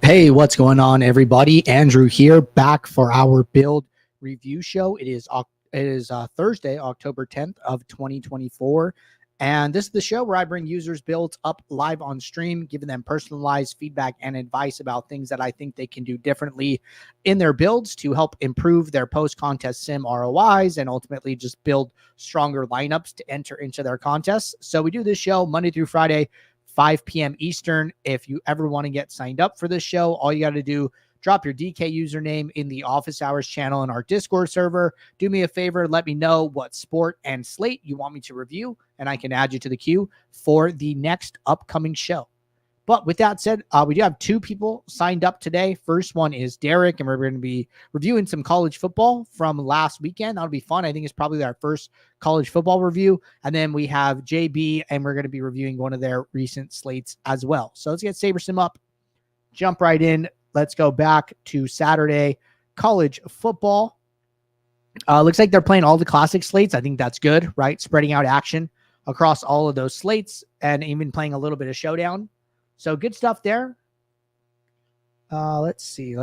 Hey, what's going on, everybody? Andrew here, back for our build review show. It is Thursday, October 10th of 2024, and this is the show where I bring users' builds up live on stream, giving them personalized feedback and advice about things that I think they can do differently in their builds to help improve their post-contest sim ROIs and ultimately just build stronger lineups to enter into their contests. So we do this show Monday through Friday, 5 p.m. Eastern. If you ever want to get signed up for this show, all you got to do, drop your DK username in the office hours channel in our Discord server. Do me a favor, let me know what sport and slate you want me to review, and I can add you to the queue for the next upcoming show. But with that said, we do have two people signed up today. First one is Derek, and we're going to be reviewing some college football from last weekend. That'll be fun. I think it's probably our first college football review. And then we have JB, and we're going to be reviewing one of their recent slates as well. So let's get SaberSim up, jump right in. Let's go back to Saturday college football. Looks like they're playing all the classic slates. I think that's good, right? Spreading out action across all of those slates and even playing a little bit of showdown. So good stuff there. Let's see.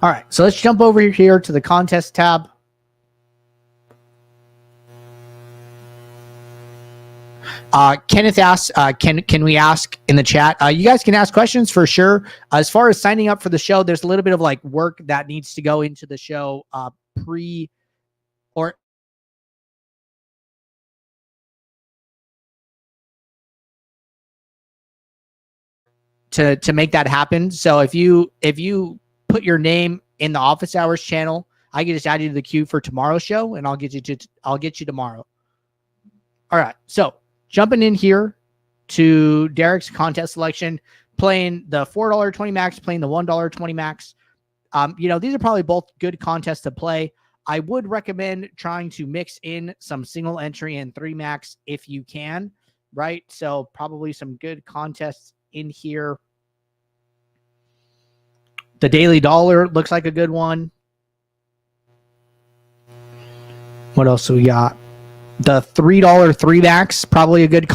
All right, so let's jump over here to the contest tab. Kenneth asks, can we ask in the chat? You guys can ask questions for sure. As far as signing up for the show, there's a little bit of like work that needs to go into the show to make that happen. So if you put your name in the office hours channel, I can just add you to the queue for tomorrow's show, and I'll get you tomorrow. All right, so jumping in here to Derek's contest selection, playing the $4.20 max, playing the $1.20 max. These are probably both good contests to play. I would recommend trying to mix in some single entry and 3 max if you can, right? So probably some good contests in here. The Daily Dollar looks like a good one. What else do we got? The $3 3 max, probably a good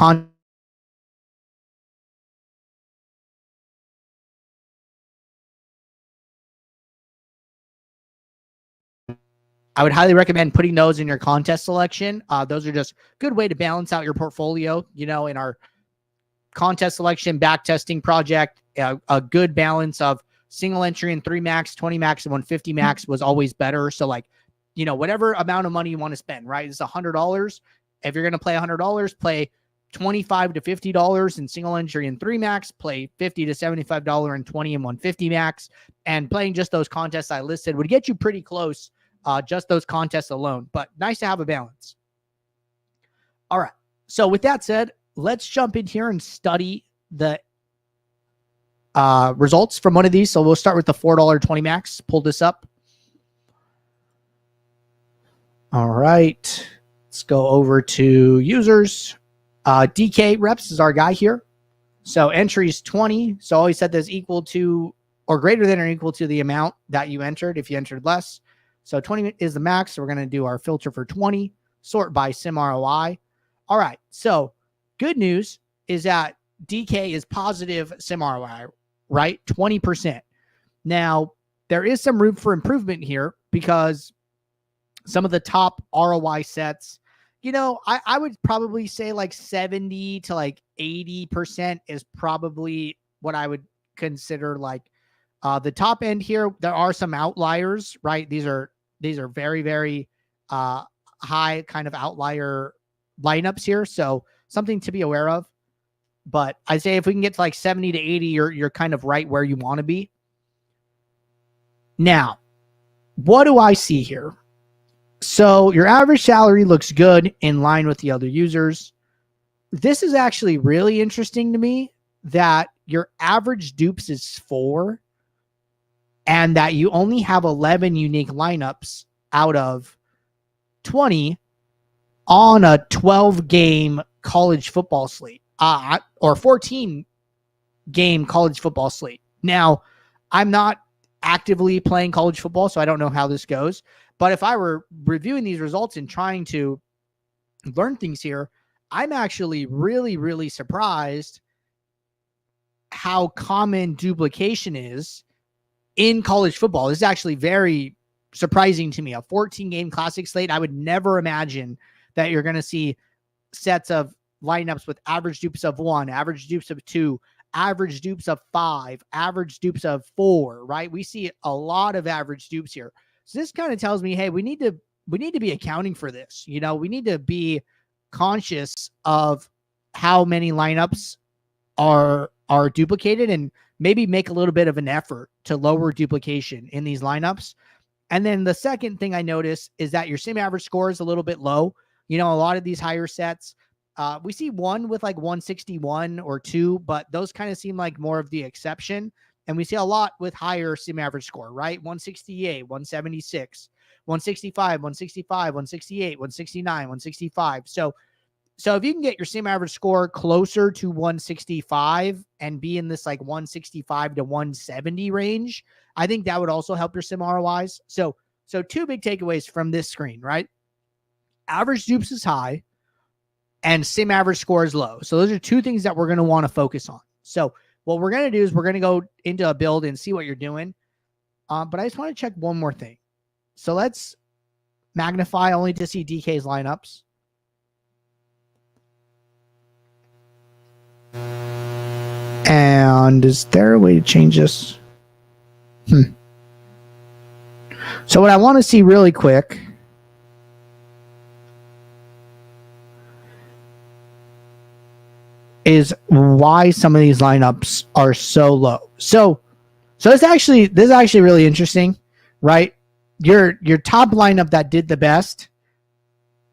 I would highly recommend putting those in your contest selection. Those are just good way to balance out your portfolio. In our contest selection backtesting project, a good balance of single entry and 3 max, 20 max, and 150 max was always better. So whatever amount of money you want to spend, right? It's $100. If you're going to play $100, play $25 to $50 in single entry and 3 max, play $50 to $75 and 20 and 150 max, and playing just those contests I listed would get you pretty close, just those contests alone, but nice to have a balance. All right. So with that said, let's jump in here and study the results from one of these. So we'll start with the $4.20 max. Pull this up. All right. Let's go over to users. DK reps is our guy here. So entries 20. So always set this equal to or greater than or equal to the amount that you entered if you entered less. So 20 is the max. So we're going to do our filter for 20. Sort by sim ROI. All right. So good news is that DK is positive sim ROI, right? 20%. Now, there is some room for improvement here because some of the top ROI sets, I would probably say like 70 to like 80% is probably what I would consider like the top end here. There are some outliers, right? These are very, very high kind of outlier lineups here. So something to be aware of. But I say if we can get to like 70 to 80, you're kind of right where you want to be. Now, what do I see here? So your average salary looks good in line with the other users. This is actually really interesting to me that your average dupes is 4 and that you only have 11 unique lineups out of 20 on a 12-game college football slate. Or 14-game college football slate. Now, I'm not actively playing college football, so I don't know how this goes. But if I were reviewing these results and trying to learn things here, I'm actually really, really surprised how common duplication is in college football. This is actually very surprising to me. A 14-game classic slate, I would never imagine that you're going to see sets of lineups with average dupes of 1, average dupes of 2, average dupes of 5, average dupes of 4, right? We see a lot of average dupes here. So this kind of tells me, hey, we need to be accounting for this. You know, we need to be conscious of how many lineups are duplicated and maybe make a little bit of an effort to lower duplication in these lineups. And then the second thing I notice is that your sim average score is a little bit low. You know, a lot of these higher sets, we see one with like 161 or 2, but those kind of seem like more of the exception. And we see a lot with higher sim average score, right? 168, 176, 165, 165, 168, 169, 165. So if you can get your sim average score closer to 165 and be in this like 165 to 170 range, I think that would also help your sim ROIs. So two big takeaways from this screen, right? Average dupes is high and sim average score is low. So those are two things that we're going to want to focus on. So what we're going to do is we're going to go into a build and see what you're doing. But I just want to check one more thing. So let's magnify only to see DK's lineups. And is there a way to change this? So what I want to see really quick is why some of these lineups are so low. So this is actually really interesting, right? Your top lineup that did the best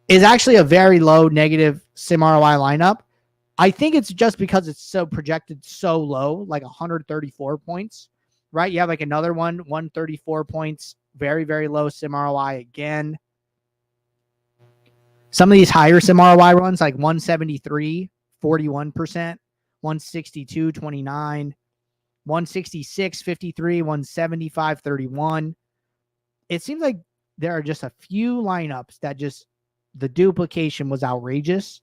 is actually a very low negative sim ROI lineup. I think it's just because it's so projected so low, like 134 points, right? You have like another one, 134 points, very, very low sim ROI again. Some of these higher sim ROI runs, like 173, 41%, 162, 29, 166, 53, 175, 31. It seems like there are just a few lineups that just the duplication was outrageous.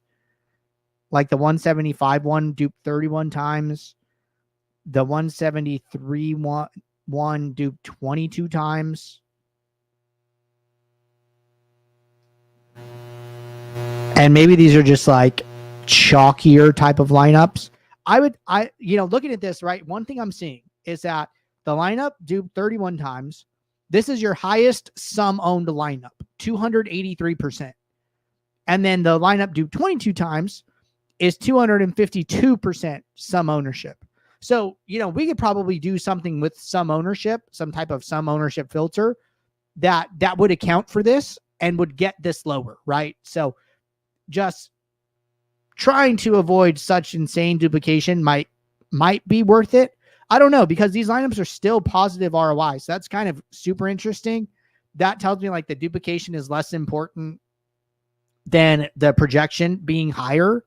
Like the 175 one duped 31 times. The 173 one duped 22 times. And maybe these are just like chalkier type of lineups. Looking at this, right? One thing I'm seeing is that the lineup duped 31 times. This is your highest sum owned lineup, 283%. And then the lineup duped 22 times is 252% sum ownership. So, we could probably do something with sum ownership, some type of sum ownership filter that would account for this and would get this lower, right? So just trying to avoid such insane duplication might be worth it. I don't know, because these lineups are still positive ROI. So that's kind of super interesting. That tells me like the duplication is less important than the projection being higher.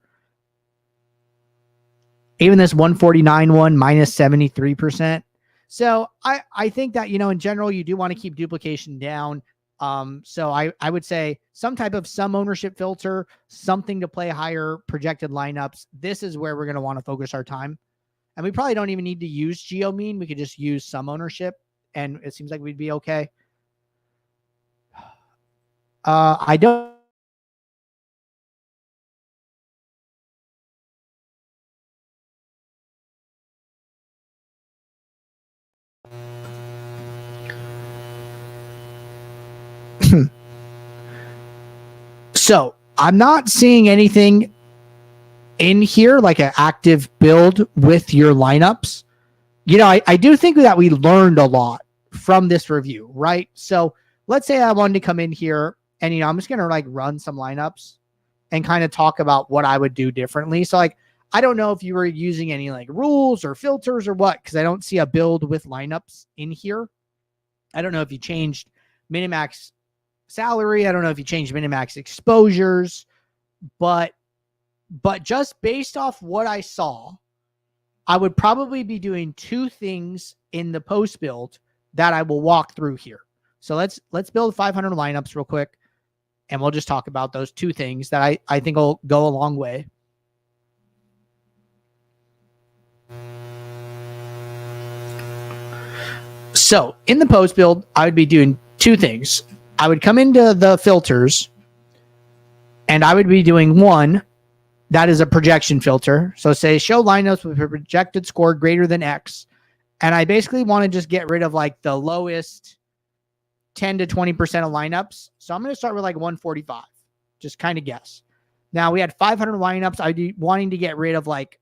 Even this 149 one minus 73%. So I think that, in general, you do want to keep duplication down. So I would say some type of sum ownership filter, something to play higher projected lineups. This is where we're going to want to focus our time. And we probably don't even need to use geo mean. We could just use sum ownership and it seems like we'd be okay. I don't. So I'm not seeing anything in here like an active build with your lineups. I do think that we learned a lot from this review, right? So let's say I wanted to come in here and, I'm just going to like run some lineups and kind of talk about what I would do differently. So like, I don't know if you were using any like rules or filters or what, because I don't see a build with lineups in here. I don't know if you changed minimax salary. I don't know if you changed minimax exposures, but just based off what I saw, I would probably be doing two things in the post build that I will walk through here. So let's build 500 lineups real quick, and we'll just talk about those two things that I think will go a long way. So in the post build, I would be doing two things. I would come into the filters and I would be doing one that is a projection filter. So say show lineups with a projected score greater than X. And I basically want to just get rid of like the lowest 10 to 20% of lineups. So I'm going to start with like 145. Just kind of guess. Now we had 500 lineups. I'd be wanting to get rid of like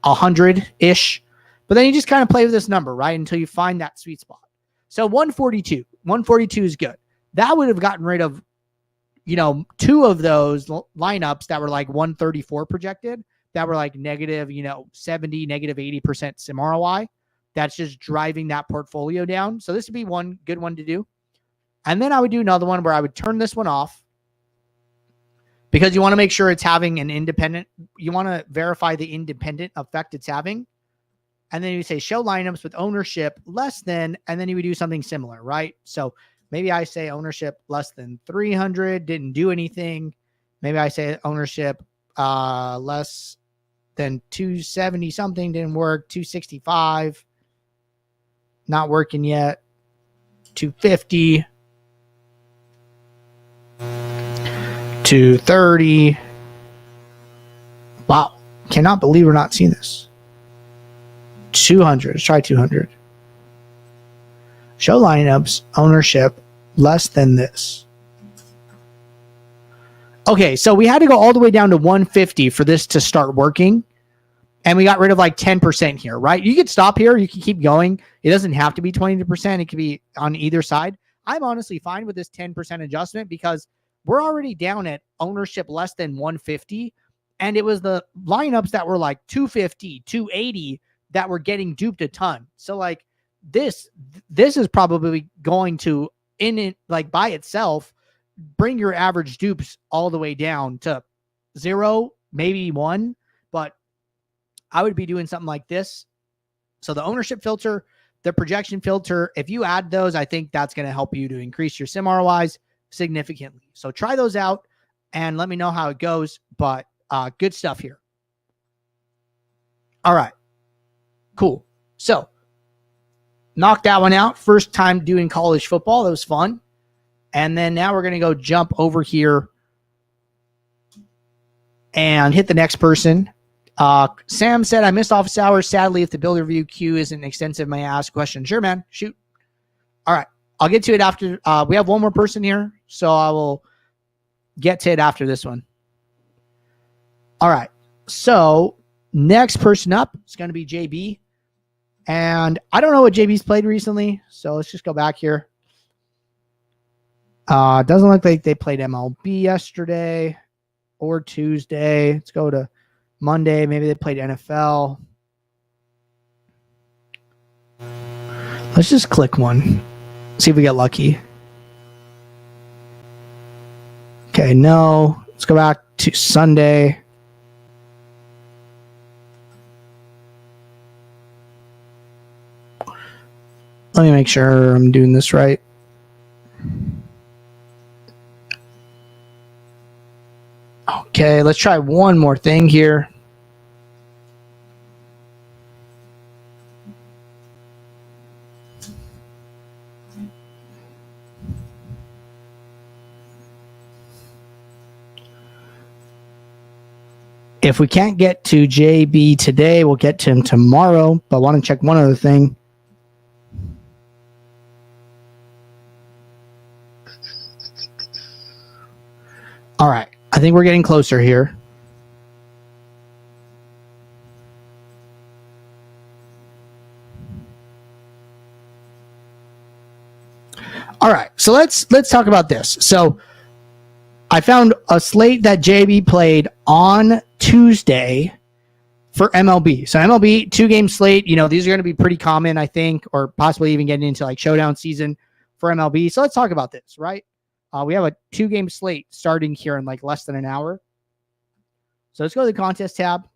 100-ish. But then you just kind of play with this number, right? Until you find that sweet spot. So 142. 142 is good. That would have gotten rid of, two of those lineups that were like 134 projected, that were like negative, 70, negative 80% sim ROI. That's just driving that portfolio down. So this would be one good one to do. And then I would do another one where I would turn this one off because you want to make sure it's having an independent, you want to verify the independent effect it's having. And then you say show lineups with ownership less than, and then you would do something similar, right? So maybe I say ownership less than 300, didn't do anything. Maybe I say ownership less than 270 something, didn't work. 265, not working yet. 250, 230. Wow, cannot believe we're not seeing this. 200, let's try 200. Show lineups, ownership, less than this. Okay, so we had to go all the way down to 150 for this to start working. And we got rid of like 10% here, right? You could stop here. You can keep going. It doesn't have to be 20%. It could be on either side. I'm honestly fine with this 10% adjustment because we're already down at ownership less than 150. And it was the lineups that were like 250, 280 that were getting duped a ton. So like this is probably going to, in it, like by itself, bring your average dupes all the way down to 0, maybe 1. But I would be doing something like this. So the ownership filter, the projection filter, if you add those, I think that's going to help you to increase your sim ROIs significantly. So try those out and let me know how it goes. But good stuff here. All right. Cool. So knocked that one out. First time doing college football. That was fun. And then now we're going to go jump over here and hit the next person. Sam said, I missed office hours. Sadly, if the build review queue isn't extensive, may I ask a question? Sure, man. Shoot. All right. I'll get to it after. We have one more person here, so I will get to it after this one. All right. So next person up is going to be JB. And I don't know what JB's played recently, so let's just go back here. Doesn't look like they played MLB yesterday or Tuesday. Let's go to Monday. Maybe they played NFL. Let's just click one. See if we get lucky. Okay, no. Let's go back to Sunday. Let me make sure I'm doing this right. Okay, let's try one more thing here. If we can't get to JB today, we'll get to him tomorrow. But I want to check one other thing. All right. I think we're getting closer here. All right. So let's talk about this. So I found a slate that JB played on Tuesday for MLB. So MLB 2-game slate, these are going to be pretty common, I think, or possibly even getting into like showdown season for MLB. So let's talk about this, right? We have a 2-game slate starting here in like less than an hour. So let's go to the contest tab.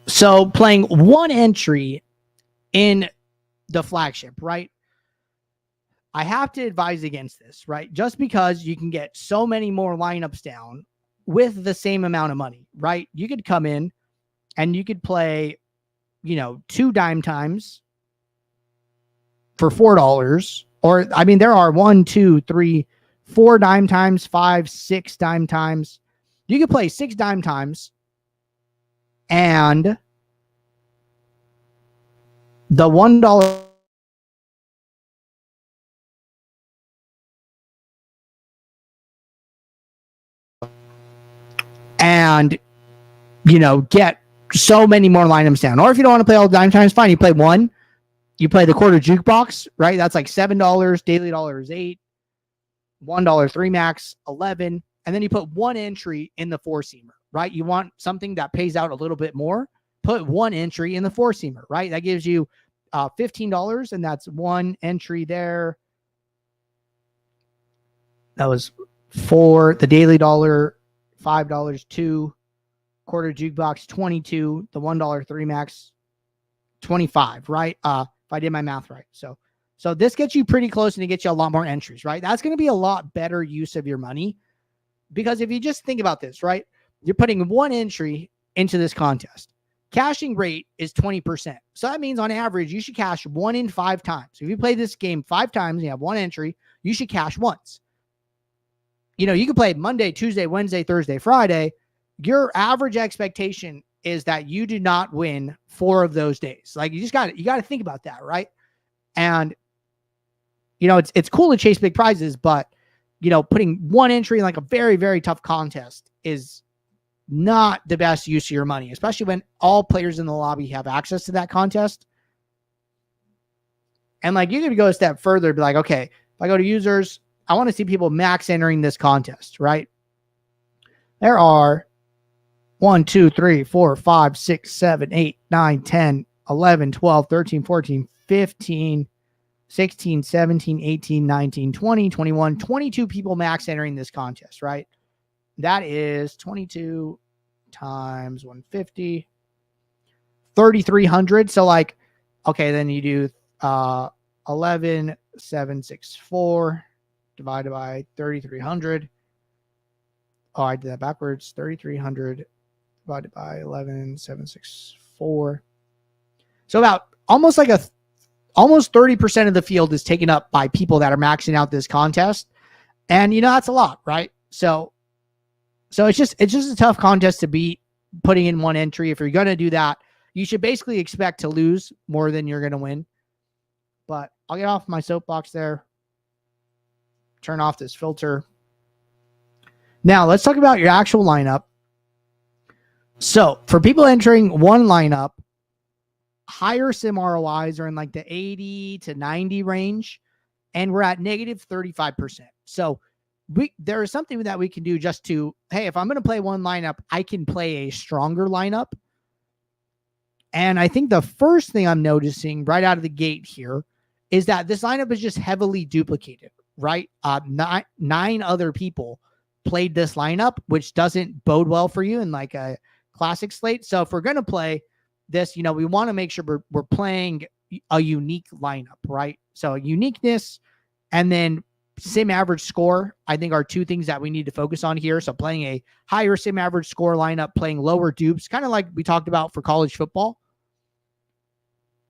So playing one entry in the flagship, right? I have to advise against this, right? Just because you can get so many more lineups down with the same amount of money, right? You could come in and you could play 2 dime times for $4. Or, I mean, there are 1, 2, 3, 4 dime times, 5, 6 dime times. You can play 6 dime times and the $1 and, get so many more lineups down. Or if you don't want to play all the dime times, fine. You play one. You play the quarter jukebox, right? That's like $7. Daily dollar is $8. $1 3 max, 11. And then you put one entry in the 4-seamer, right? You want something that pays out a little bit more. Put one entry in the 4-seamer, right? That gives you $15, and that's one entry there. That was 4. The daily dollar, $5, 2. Quarter jukebox, 22. The $1 3 max, 25, right? If I did my math right. So this gets you pretty close and it gets you a lot more entries, right? That's going to be a lot better use of your money, because if you just think about this, right? You're putting one entry into this contest. Cashing rate is 20%. So that means on average, you should cash 1 in 5 times. If you play this game 5 times and you have one entry, you should cash once. You can play Monday, Tuesday, Wednesday, Thursday, Friday. Your average expectation is that you do not win 4 of those days. Like, you got to think about that, right? And it's cool to chase big prizes, but putting one entry in like a very, very tough contest is not the best use of your money, especially when all players in the lobby have access to that contest. And like, you could go a step further, be like, okay, if I go to users, I want to see people max entering this contest, right? There are 1, 2, 3, 4, 5, 6, 7, 8, 9, 10, 11, 12, 13, 14, 15, 16, 17, 18, 19, 20, 21, 22 people max entering this contest, right? That is 22 times 150, 3,300. So like, okay, then you do 11,764 divided by 3,300. Oh, I did that backwards. 3,300 divided by 11,764. So about almost 30% of the field is taken up by people that are maxing out this contest. And that's a lot, right? So it's just a tough contest to beat, putting in one entry. If you're going to do that, you should basically expect to lose more than you're going to win. But I'll get off my soapbox there. Turn off this filter. Now let's talk about your actual lineup. So for people entering one lineup, higher sim ROIs are in like the 80 to 90 range, and we're at negative 35%. So there is something that we can do just to, hey, if I'm going to play one lineup, I can play a stronger lineup. And I think the first thing I'm noticing right out of the gate here is that this lineup is just heavily duplicated, right? 9 other people played this lineup, which doesn't bode well for you in like a classic slate. So if we're going to play this, we want to make sure we're playing a unique lineup, right? So uniqueness and then sim average score, I think, are 2 things that we need to focus on here. So playing a higher sim average score lineup, playing lower dupes, kind of like we talked about for college football.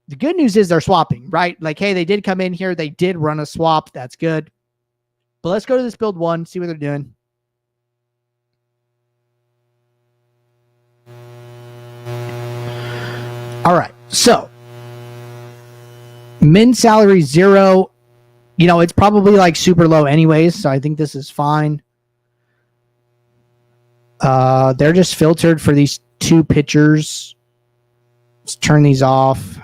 The good news is they're swapping, right? Like, hey, they did come in here. They did run a swap. That's good. But let's go to this build 1, see what they're doing. All right. So min salary 0. It's probably like super low anyways. So I think this is fine. They're just filtered for these 2 pitchers. Let's turn these off.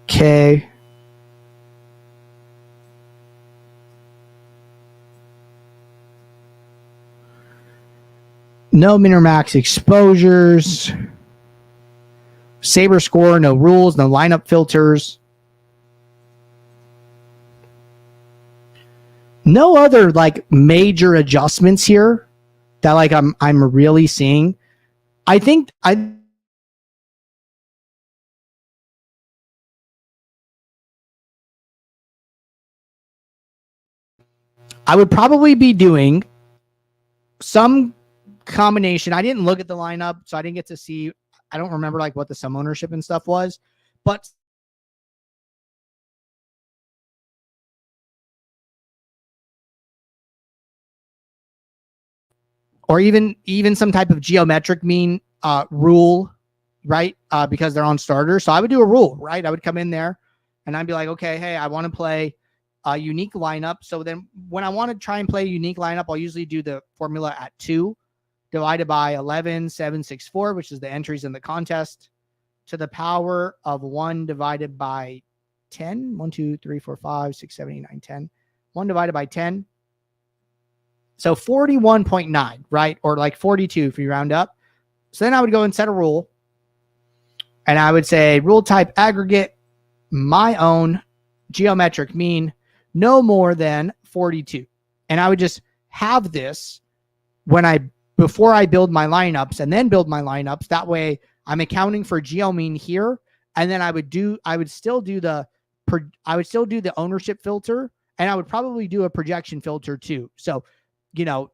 Okay. No min or max exposures. Saber score, no rules, no lineup filters. No other like major adjustments here that like I'm really seeing. I think I would probably be doing some combination. I didn't look at the lineup, so I didn't get to see. I don't remember like what the sum ownership and stuff was, but or even some type of geometric mean rule, right? Because they're on starter. So I would do a rule, right? I would come in there and I'd be like, okay, hey, I want to play a unique lineup. So then when I want to try and play a unique lineup, I'll usually do the formula at 2 divided by 11, 7, 6, 4, which is the entries in the contest, to the power of 1 divided by 10. 1, 2, 3, 4, 5, 6, 7, 8, 9, 10. 1 divided by 10. So 41.9, right? Or like 42 if you round up. So then I would go and set a rule. And I would say rule type aggregate, my own geometric mean, no more than 42. And I would just have this before I build my lineups and then build my lineups. That way I'm accounting for geo mean here. And then I would still do the ownership filter, and I would probably do a projection filter too. So,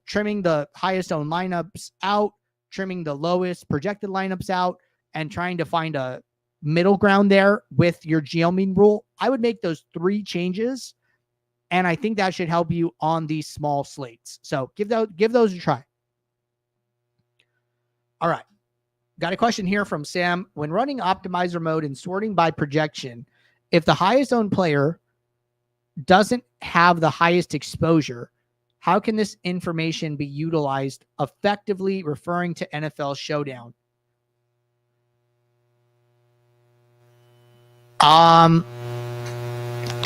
trimming the highest owned lineups out, trimming the lowest projected lineups out, and trying to find a middle ground there with your geo mean rule. I would make those 3 changes, and I think that should help you on these small slates. So give those a try. All right. Got a question here from Sam. When running optimizer mode and sorting by projection, if the highest owned player doesn't have the highest exposure, how can this information be utilized effectively, referring to NFL Showdown? I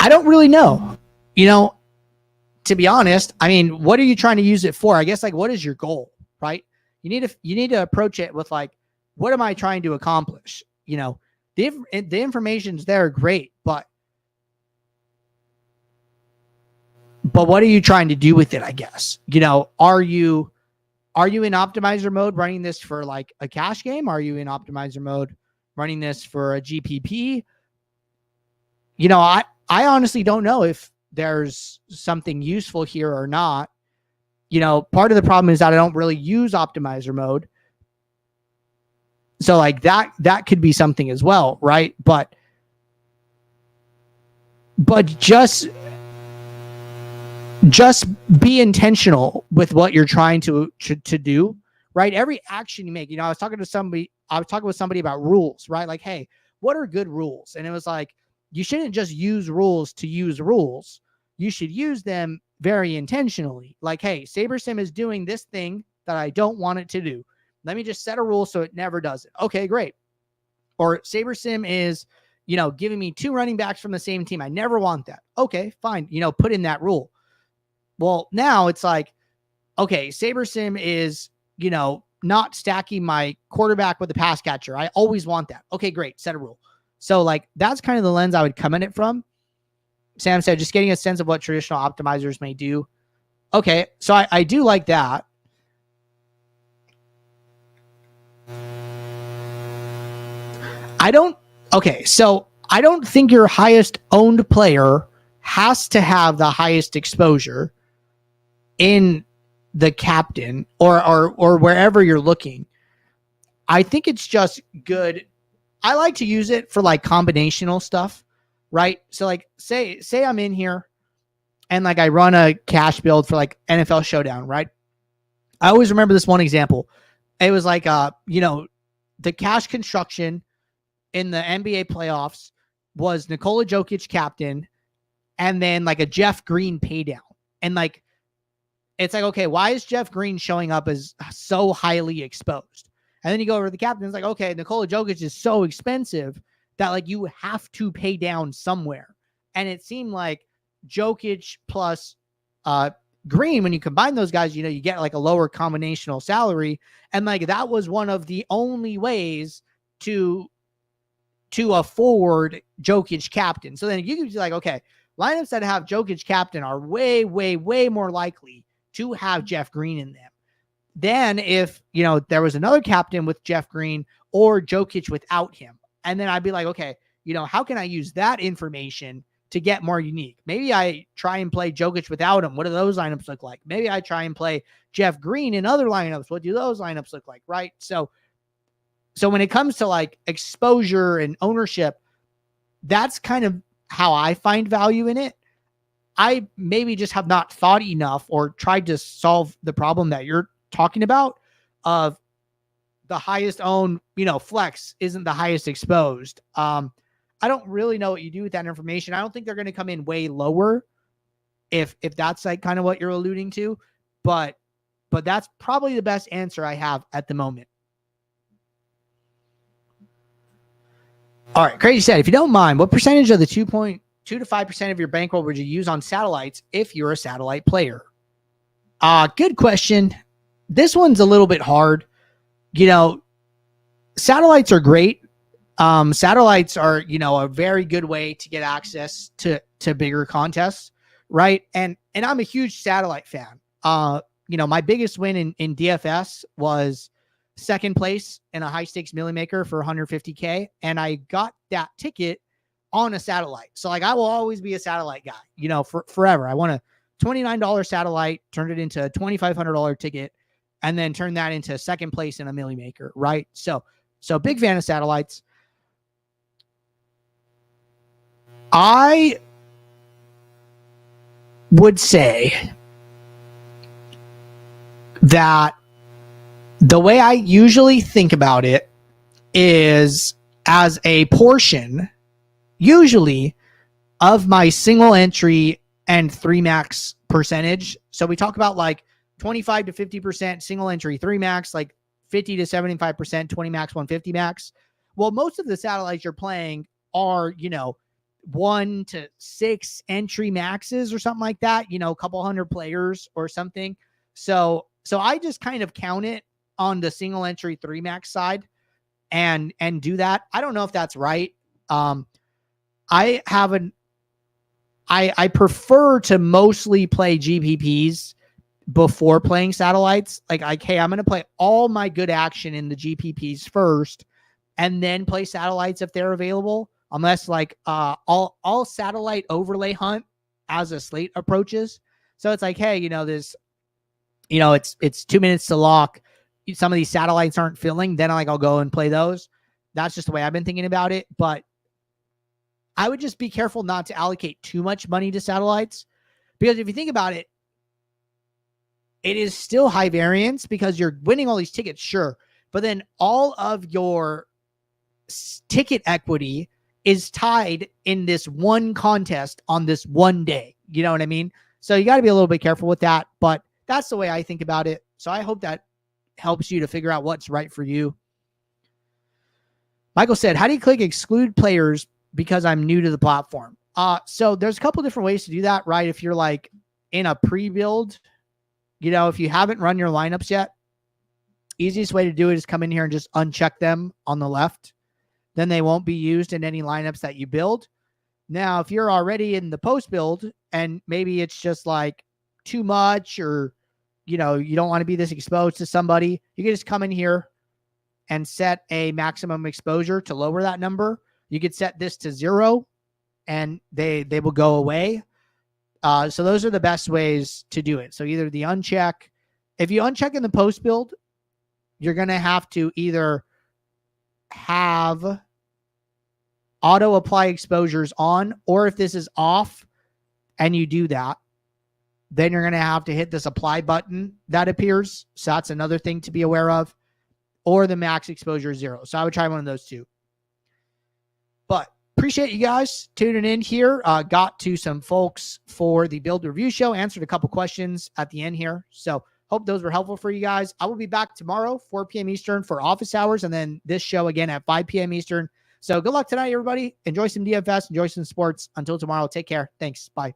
don't really know. To be honest, I mean, what are you trying to use it for? I guess like, what is your goal, right? You need to approach it with like, what am I trying to accomplish? The information's there, great, but what are you trying to do with it? I guess, are you in optimizer mode running this for like a cash game? Are you in optimizer mode running this for a GPP? I honestly don't know if there's something useful here or not. Part of the problem is that I don't really use optimizer mode. So like that could be something as well, right? But just be intentional with what you're trying to do, right? Every action you make, I was talking with somebody about rules, right? Like, hey, what are good rules? And it was like, you shouldn't just use rules to use rules. You should use them very intentionally. Like, hey, SaberSim is doing this thing that I don't want it to do. Let me just set a rule so it never does it. Okay, great. Or SaberSim is, giving me 2 running backs from the same team. I never want that. Okay, fine. Put in that rule. Well, now it's like, okay, SaberSim is, not stacking my quarterback with the pass catcher. I always want that. Okay, great. Set a rule. So like, that's kind of the lens I would come in it from. Sam said, just getting a sense of what traditional optimizers may do. Okay, so I do like that. So I don't think your highest owned player has to have the highest exposure in the captain or wherever you're looking. I think it's just good. I like to use it for like combinational stuff, right? So like say I'm in here and like I run a cash build for like NFL Showdown, right? I always remember this one example. It was like the cash construction in the NBA playoffs was Nikola Jokic captain and then like a Jeff Green pay down. And like, it's like, okay, why is Jeff Green showing up as so highly exposed? And then you go over to the captain. It's like, okay, Nikola Jokic is so expensive that like you have to pay down somewhere. And it seemed like Jokic plus Green, when you combine those guys, you get like a lower combinational salary. And like, that was one of the only ways to afford Jokic captain. So then you can be like, okay, lineups that have Jokic captain are way, way, way more likely to have Jeff Green in them than if, there was another captain with Jeff Green or Jokic without him. And then I'd be like, okay, how can I use that information to get more unique. Maybe I try and play Jokic without him. What do those lineups look like? Maybe I try and play Jeff Green in other lineups. What do those lineups look like? Right. So when it comes to like exposure and ownership, that's kind of how I find value in it. I maybe just have not thought enough or tried to solve the problem that you're talking about of the highest owned, flex isn't the highest exposed. I don't really know what you do with that information. I don't think they're going to come in way lower if that's like kind of what you're alluding to, but that's probably the best answer I have at the moment. All right. Crazy said, if you don't mind, what percentage of the 2.2 to 5% of your bankroll would you use on satellites if you're a satellite player? Good question. This one's a little bit hard. Satellites are great. Satellites are, a very good way to get access to bigger contests, right? And I'm a huge satellite fan. My biggest win in DFS was second place in a high stakes milli maker for 150K. And I got that ticket on a satellite. So like, I will always be a satellite guy, for forever. I won a $29 satellite, turned it into a $2,500 ticket, and then turned that into second place in a milli maker. Right. So big fan of satellites. I would say that the way I usually think about it is as a portion, usually, of my single entry and 3 max percentage. So we talk about like 25 to 50% single entry 3 max, like 50 to 75%, 20 max, 150 max. Well, most of the satellites you're playing are, 1 to 6 entry maxes or something like that, a couple hundred players or something. So I just kind of count it on the single entry 3 max side and do that. I don't know if that's right. I prefer to mostly play GPPs before playing satellites. Like, hey, I'm going to play all my good action in the GPPs first and then play satellites if they're available. Unless like all satellite overlay hunt as a slate approaches. So it's like, hey, this, it's 2 minutes to lock. Some of these satellites aren't filling. Then I'll go and play those. That's just the way I've been thinking about it. But I would just be careful not to allocate too much money to satellites, because if you think about it, it is still high variance because you're winning all these tickets, sure. But then all of your ticket equity is tied in this one contest on this one day. You know what I mean? So you got to be a little bit careful with that, but that's the way I think about it. So I hope that helps you to figure out what's right for you. Michael said, how do you click exclude players because I'm new to the platform? So there's a couple different ways to do that, right? If you're like in a pre-build, if you haven't run your lineups yet, easiest way to do it is come in here and just uncheck them on the left. Then they won't be used in any lineups that you build. Now, if you're already in the post build and maybe it's just like too much, or, you don't want to be this exposed to somebody, you can just come in here and set a maximum exposure to lower that number. You could set this to 0 and they will go away. So those are the best ways to do it. So either the uncheck, if you uncheck in the post build, you're going to have to either have auto apply exposures on, or if this is off and you do that, then you're going to have to hit this apply button that appears. So that's another thing to be aware of, or the max exposure 0. So I would try one of those two. But appreciate you guys tuning in here. Got to some folks for the build review show, answered a couple questions at the end here. So hope those were helpful for you guys. I will be back tomorrow, 4 p.m. Eastern for office hours, and then this show again at 5 p.m. Eastern. So good luck tonight, everybody. Enjoy some DFS, enjoy some sports. Until tomorrow, take care. Thanks. Bye.